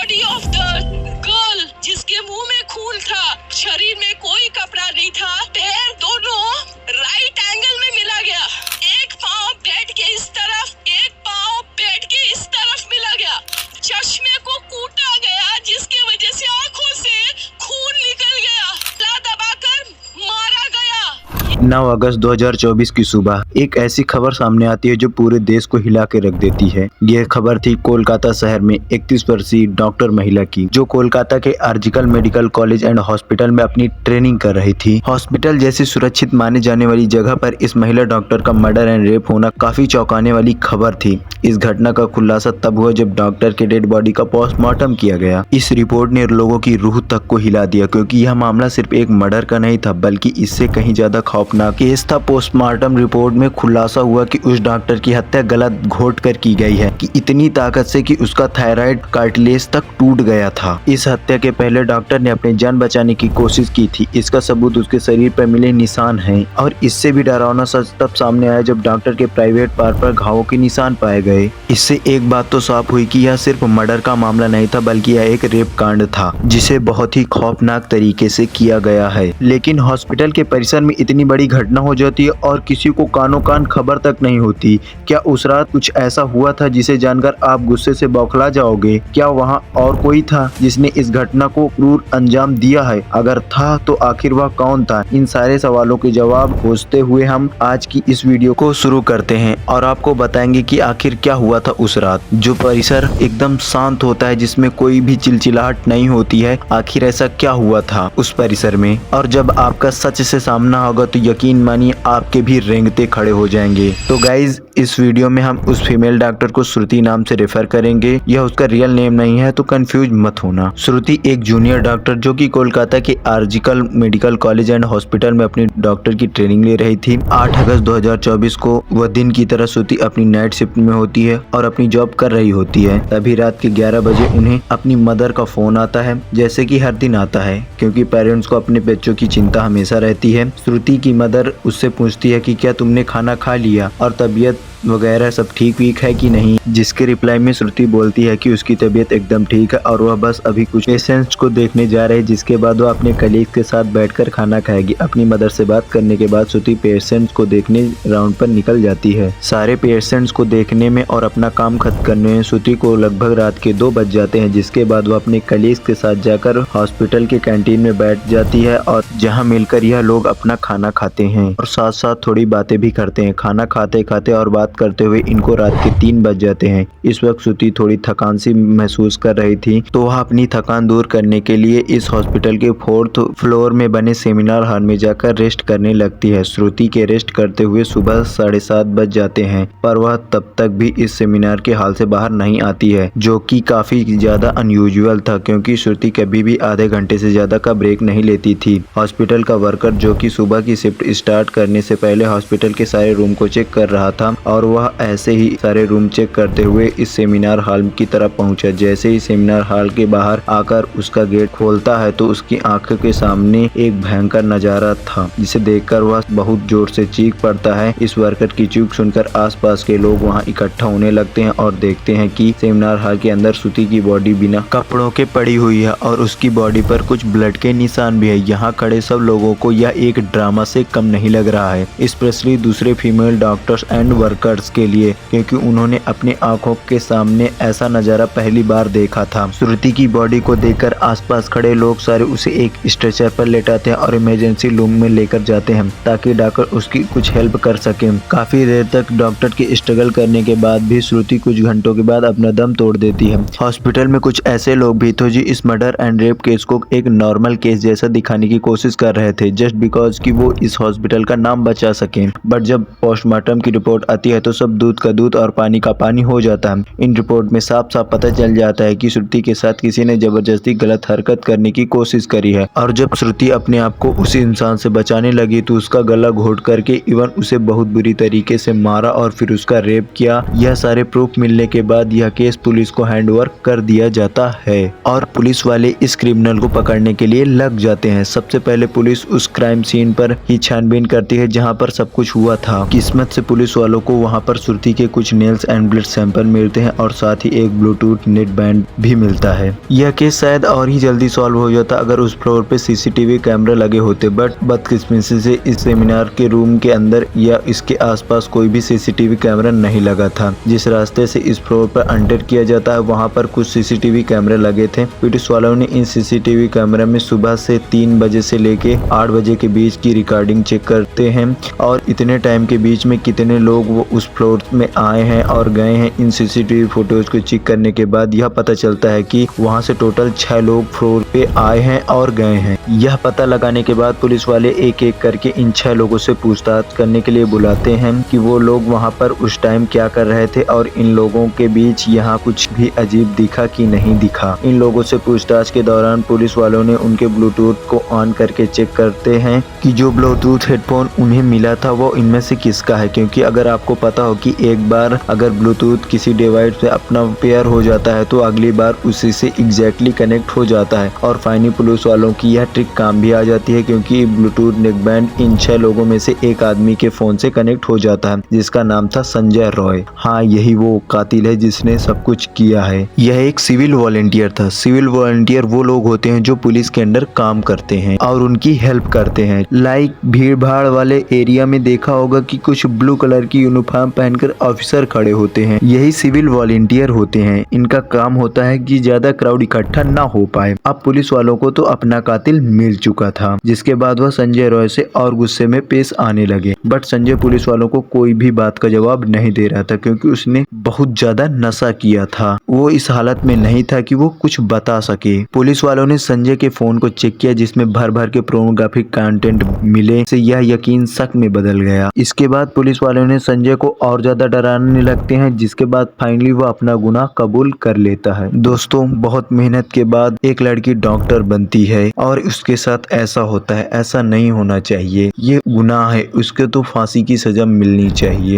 Body of the girl जिसके मुंह में खून था, शरीर में कोई कपड़ा नहीं था, पैर दोनों राइट एंगल में मिला गया। एक पाँव बेड के इस तरफ, एक पाँव बेड के इस तरफ मिला गया। चश्मे को कूटा गया जिसके वजह से आंखों से खून निकल गया। ला दबाकर मारा गया। 9 अगस्त 2024 की सुबह एक ऐसी खबर सामने आती है जो पूरे देश को हिला के रख देती है। यह खबर थी कोलकाता शहर में 31 वर्षीय डॉक्टर महिला की, जो कोलकाता के आर्जिकल मेडिकल कॉलेज एंड हॉस्पिटल में अपनी ट्रेनिंग कर रही थी। हॉस्पिटल जैसी सुरक्षित माने जाने वाली जगह पर इस महिला डॉक्टर का मर्डर एंड रेप होना काफी चौंकाने वाली खबर थी। इस घटना का खुलासा तब हुआ जब डॉक्टर के डेड बॉडी का पोस्टमार्टम किया गया। इस रिपोर्ट ने लोगों की रूह तक को हिला दिया, क्योंकि यह मामला सिर्फ एक मर्डर का नहीं था, बल्कि इससे कहीं ज्यादा खौफनाक केस था। पोस्टमार्टम रिपोर्ट में खुलासा हुआ कि उस डॉक्टर की हत्या गला घोट कर की गई है, कि इतनी ताकत से कि उसका थायराइड कार्टिलेज तक टूट गया था। इस हत्या के पहले डॉक्टर ने अपनी जान बचाने की कोशिश की थी। इसका सबूत उसके शरीर पर मिले निशान हैं, और इससे भी डरावना सच तब सामने आया जब डॉक्टर के प्राइवेट पार्ट पर घावों के निशान पाए गए। इससे एक बात तो साफ हुई कि यह सिर्फ मर्डर का मामला नहीं था, बल्कि यह एक रेप कांड था, जिसे बहुत ही खौफनाक तरीके से किया गया है। लेकिन हॉस्पिटल के परिसर में इतनी बड़ी घटना हो जाती है और किसी को कानों कान खबर तक नहीं होती। क्या उस रात कुछ ऐसा हुआ था जिसे जानकर आप गुस्से से बौखला जाओगे? क्या वहाँ और कोई था जिसने इस घटना को क्रूर अंजाम दिया है? अगर था तो आखिर वह कौन था? इन सारे सवालों के जवाब खोजते हुए हम आज की इस वीडियो को शुरू करते हैं और आपको बताएंगे कि आखिर क्या हुआ था उस रात। जो परिसर एकदम शांत होता है, जिसमें कोई भी चिलचिलाहट नहीं होती है, आखिर ऐसा क्या हुआ था उस परिसर में? और जब आपका सच से सामना होगा तो यकीन मानिए आपके भी रेंगते खड़े हो जाएंगे। तो गाइज, इस वीडियो में हम उस फीमेल डॉक्टर को श्रुति नाम से रेफर करेंगे। यह उसका रियल नेम नहीं है, तो कंफ्यूज मत होना। श्रुति एक जूनियर डॉक्टर जो कि कोलकाता के आर्जिकल मेडिकल कॉलेज एंड हॉस्पिटल में अपनी डॉक्टर की ट्रेनिंग ले रही थी। 8 अगस्त 2024 को वह दिन की तरह श्रुति अपनी नाइट शिफ्ट में होती है और अपनी जॉब कर रही होती है। तभी रात के 11 बजे उन्हें अपनी मदर का फोन आता है, जैसे कि हर दिन आता है, क्योंकि पेरेंट्स को अपने बच्चों की चिंता हमेशा रहती है। श्रुति की मदर उससे पूछती है कि क्या तुमने खाना खा लिया और तबीयत वगैरह सब ठीक वीक है कि नहीं, जिसके रिप्लाई में श्रुति बोलती है कि उसकी तबीयत एकदम ठीक है और वह बस अभी कुछ पेशेंट्स को देखने जा रहे हैं, जिसके बाद वह अपने कलीग के साथ बैठकर खाना खाएगी। अपनी मदर से बात करने के बाद श्रुति पेशेंट्स को देखने राउंड पर निकल जाती है। सारे पेशेंट्स को देखने में और अपना काम खत्म करने में श्रुति को लगभग रात के 2 बज जाते हैं, जिसके बाद वह अपने कलीग के साथ जाकर हॉस्पिटल के कैंटीन में बैठ जाती है और जहाँ मिलकर यह लोग अपना खाना खाते हैं और साथ साथ थोड़ी बातें भी करते हैं। खाना खाते खाते और बात करते हुए इनको रात के 3 बज जाते हैं। इस वक्त श्रुति थोड़ी थकान सी महसूस कर रही थी, तो वह अपनी थकान दूर करने के लिए इस हॉस्पिटल के 4th फ्लोर में बने सेमिनार हॉल में जाकर रेस्ट करने लगती है। श्रुति के रेस्ट करते हुए सुबह 7:30 बज जाते हैं, पर वह तब तक भी इस सेमिनार के हॉल से बाहर नहीं आती है, जो कि काफी ज्यादा अनयूजुअल था, क्योंकि श्रुति कभी भी आधे घंटे से ज्यादा का ब्रेक नहीं लेती थी। हॉस्पिटल का वर्कर, जो कि सुबह की शिफ्ट स्टार्ट करने से पहले हॉस्पिटल के सारे रूम को चेक कर रहा था, और वह ऐसे ही सारे रूम चेक करते हुए इस सेमिनार हॉल की तरफ पहुंचा। जैसे ही सेमिनार हॉल के बाहर आकर उसका गेट खोलता है तो उसकी आंखों के सामने एक भयंकर नजारा था, जिसे देखकर वह बहुत जोर से चीख पड़ता है। इस वर्कर की चीख सुनकर आसपास के लोग वहां इकट्ठा होने लगते हैं और देखते हैं कि सेमिनार हॉल के अंदर श्रुति की बॉडी बिना कपड़ों के पड़ी हुई है और उसकी बॉडी पर कुछ ब्लड के निशान भी है। यहाँ खड़े सब लोगों को यह एक ड्रामा से कम नहीं लग रहा है, स्पेशली दूसरे फीमेल डॉक्टर्स एंड वर्कर्स के लिए, क्योंकि उन्होंने अपने आंखों के सामने ऐसा नजारा पहली बार देखा था। श्रुति की बॉडी को देखकर आसपास खड़े लोग सारे उसे एक स्ट्रेचर पर लेटाते हैं और इमरजेंसी रूम में लेकर जाते हैं, ताकि डॉक्टर उसकी कुछ हेल्प कर सके। काफी देर तक डॉक्टर के स्ट्रगल करने के बाद भी श्रुति कुछ घंटों के बाद अपना दम तोड़ देती है। हॉस्पिटल में कुछ ऐसे लोग भी थे जो इस मर्डर एंड रेप केस को एक नॉर्मल केस जैसा दिखाने की कोशिश कर रहे थे, जस्ट बिकॉज कि वो इस हॉस्पिटल का नाम बचा सके। बट जब पोस्टमार्टम की रिपोर्ट आती है तो सब दूध का दूध और पानी का पानी हो जाता है। इन रिपोर्ट में साफ साफ पता चल जाता है कि श्रुति के साथ किसी ने जबरदस्ती गलत हरकत करने की कोशिश करी है, और जब श्रुति अपने आप को उस इंसान से बचाने लगी तो उसका गला घोट करके इवन उसे बहुत बुरी तरीके से मारा और फिर उसका रेप किया। यह सारे प्रूफ मिलने के बाद यह केस पुलिस को हैंडओवर कर दिया जाता है और पुलिस वाले इस क्रिमिनल को पकड़ने के लिए लग जाते हैं। सबसे पहले पुलिस उस क्राइम सीन पर ही छानबीन करती है जहाँ पर सब कुछ हुआ था। किस्मत से पुलिस वालों को वहाँ पर सुरती के कुछ नेल्स एंड ब्लड सैंपल मिलते हैं और साथ ही एक ब्लूटूथ नेट बैंड भी मिलता है। यह केस शायद और ही जल्दी सॉल्व हो जाता अगर उस फ्लोर पे सीसीटीवी कैमरा लगे होते, बट बदकिस्मती से इस सेमिनार के रूम के अंदर या इसके आसपास कोई भी सीसीटीवी कैमरा नहीं लगा था। जिस रास्ते से इस फ्लोर पर एंटर किया जाता है वहाँ पर कुछ सीसीटीवी कैमरे लगे थे। पुलिस वालों ने इन सीसीटीवी कैमरा में सुबह से 3 बजे से लेके 8 बजे के बीच की रिकॉर्डिंग चेक करते हैं और इतने टाइम के बीच में कितने लोग वो उस फ्लोर में आए हैं और गए हैं। इन सीसीटीवी फोटोज को चेक करने के बाद यह पता चलता है कि वहाँ से टोटल 6 लोग फ्लोर पे आए हैं और गए हैं। यह पता लगाने के बाद पुलिस वाले एक एक करके इन 6 लोगों से पूछताछ करने के लिए बुलाते हैं कि वो लोग वहाँ पर उस टाइम क्या कर रहे थे और इन लोगों के बीच यहाँ कुछ भी अजीब दिखा कि नहीं दिखा। इन लोगों से पूछताछ के दौरान पुलिस वालों ने उनके ब्लूटूथ को ऑन करके चेक करते हैं कि जो ब्लूटूथ हेडफोन उन्हें मिला था वो इनमें से किसका है, क्योंकि अगर आपको पता हो कि एक बार अगर ब्लूटूथ किसी डिवाइस से अपना पेयर हो जाता है तो अगली बार उसी से एग्जैक्टली कनेक्ट हो जाता है। और फाइनली पुलिस वालों की यह ट्रिक काम भी आ जाती है क्योंकि ब्लूटूथ नेक बैंड इन 6 लोगों में से एक आदमी के फोन से कनेक्ट हो जाता है जिसका नाम था संजय रॉय। हाँ, यही वो कातिल है जिसने सब कुछ किया है। यह एक सिविल वॉलंटियर था। सिविल वॉलंटियर वो लोग होते हैं जो पुलिस के अंडर काम करते हैं और उनकी हेल्प करते हैं। लाइक भीड़ भाड़ वाले एरिया में देखा होगा कि कुछ ब्लू कलर की यूनिफॉर्म पहनकर ऑफिसर खड़े होते हैं, यही सिविल वॉलंटियर होते हैं। इनका काम होता है कि ज्यादा क्राउड इकट्ठा ना हो पाए। अब पुलिस वालों को तो अपना कातिल मिल चुका था, जिसके बाद वह संजय रॉय से और गुस्से में पेश आने लगे। बट संजय पुलिस वालों को कोई भी बात का जवाब नहीं दे रहा था क्योंकि उसने बहुत ज्यादा नशा किया था। वो इस हालत में नहीं था कि वो कुछ बता सके। पुलिस वालों ने संजय के फोन को चेक किया जिसमें भर भर के पोर्नोग्राफिक कंटेंट मिले से यह यकीन शक में बदल गया। इसके बाद पुलिस वालों ने संजय को और ज्यादा डराने लगते हैं, जिसके बाद फाइनली वो अपना गुनाह कबूल कर लेता है। दोस्तों, बहुत मेहनत के बाद एक लड़की डॉक्टर बनती है और उसके साथ ऐसा होता है। ऐसा नहीं होना चाहिए, ये गुनाह है, उसके तो फांसी की सजा मिलनी चाहिए।